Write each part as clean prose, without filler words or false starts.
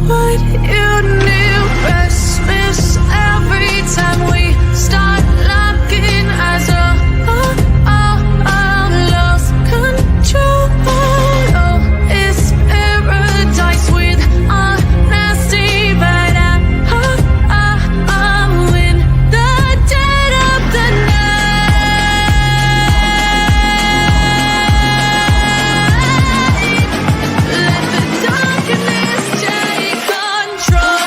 what you knew. Restless every time we start looking as a lost control. Oh, it's paradise with honesty, but I'm in the dead of the night. Let the darkness take control.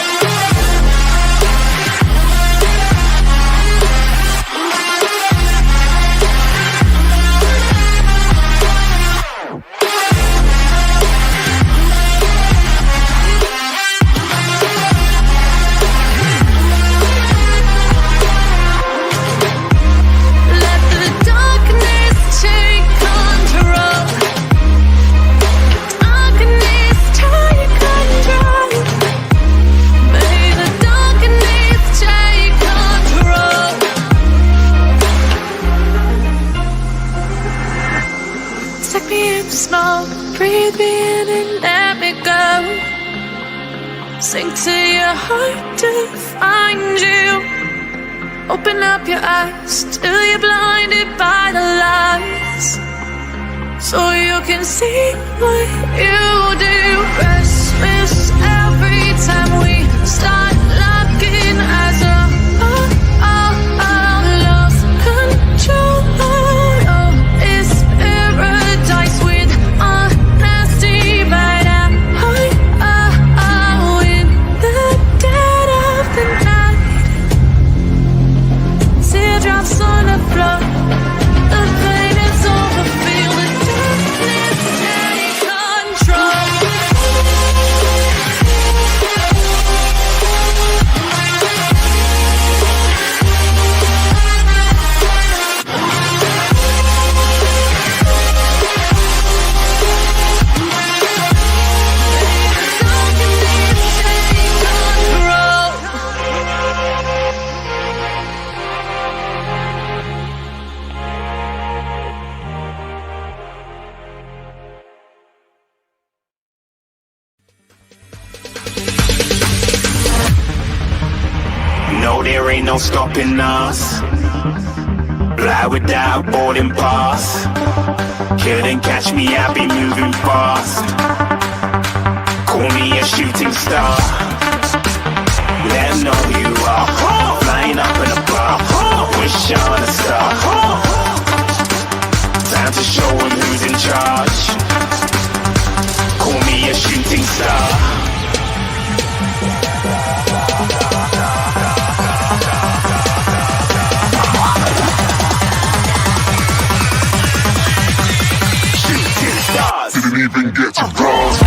Let the darkness take control. Darkness take control. May the darkness take control. Take me in the smoke, breathe me in and let me go. Sink to your heart to find you. Open up your eyes till you're blinded by the lies, so you can see what you do. Restless every time we start looking as a lost control. Oh, it's paradise with honesty, but I'm in the dead of the night. Teardrops on the floor. The pain is over. Feel the darkness take control. No, there ain't no stopping us. Fly without boarding pass. Couldn't catch me, I be moving fast. Call me a shooting star. Let 'em know who you are. Flying up in a bar. Wish on a star. Time to show 'em who's in charge. Call me a shooting star. Didn't even get to cross.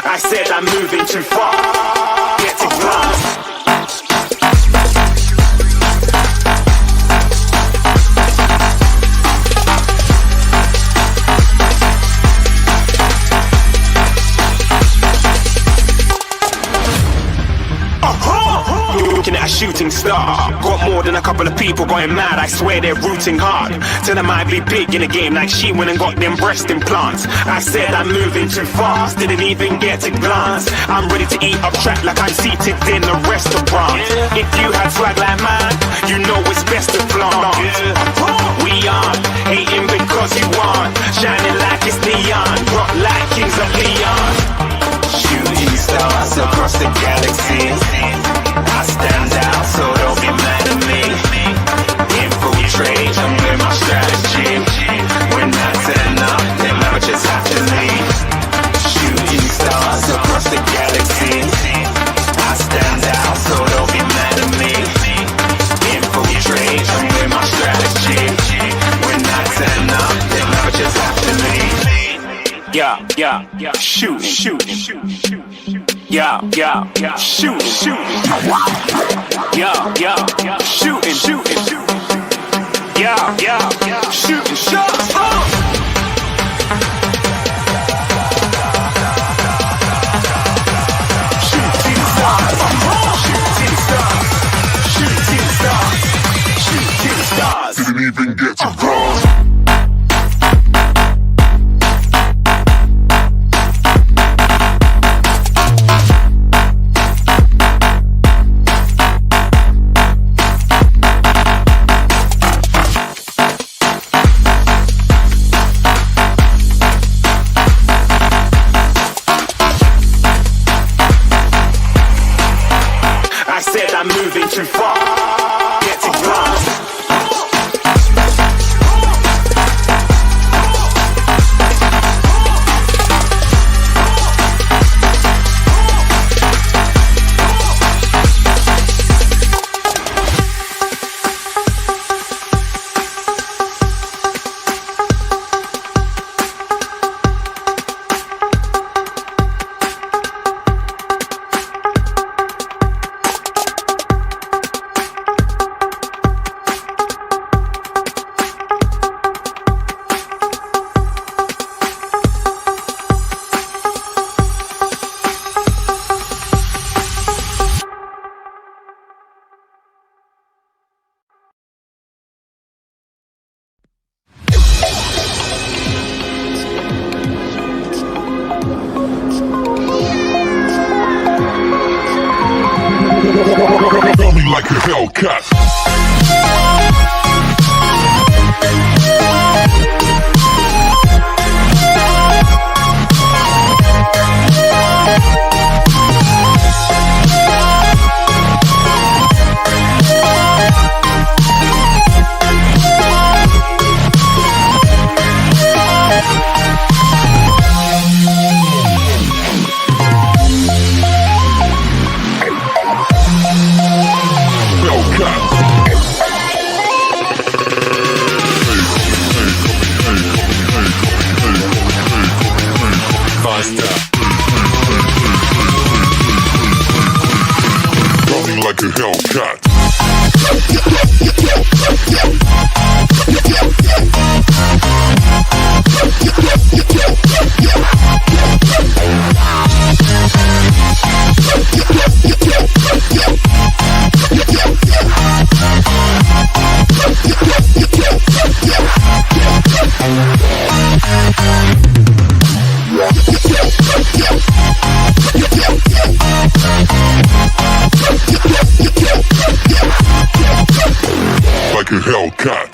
I said I'm moving too far. Get to glass. Looking at a shooting star. Got more than a couple of people going mad. I swear they're rooting hard. Tell them I'd be big in the game like she went and got them breast implants. I said I'm moving too fast. Didn't even get to glance. I'm ready to eat up track like I'm seated in a restaurant. If you had swag like mine, you know it's best to flaunt. We aren't hating because you aren't. Shining like it's neon. Rock like kings of Leon. Shooting stars across the galaxy. I stand out, so don't be mad at me. Infiltrate, I'm with my strategy. When I turn up, then I just have to leave. Shooting stars across the galaxy. I stand out, so don't be mad at me. Infiltrate, I'm with my strategy. When I turn up, then I just have to leave. Yeah, shoot. Yeah, shoot. Yeah, shooting. yeah. Shooting shots. Shooting stars. Shooting stars. Shooting stars. Shooting stars. Didn't even get to cross. I'm moving too far, getting lost. Tell me like a Hellcat. Like a Hellcat. Like a Hellcat.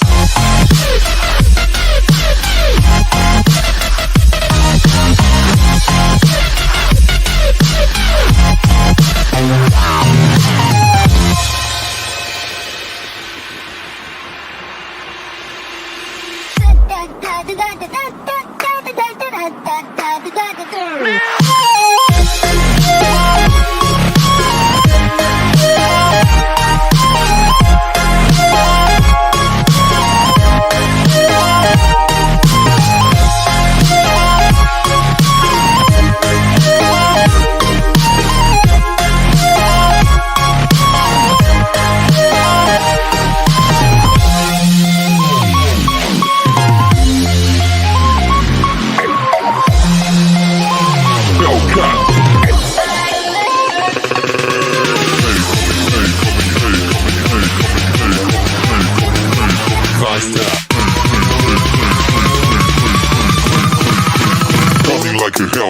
Like a hell.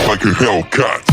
Like a Hellcat.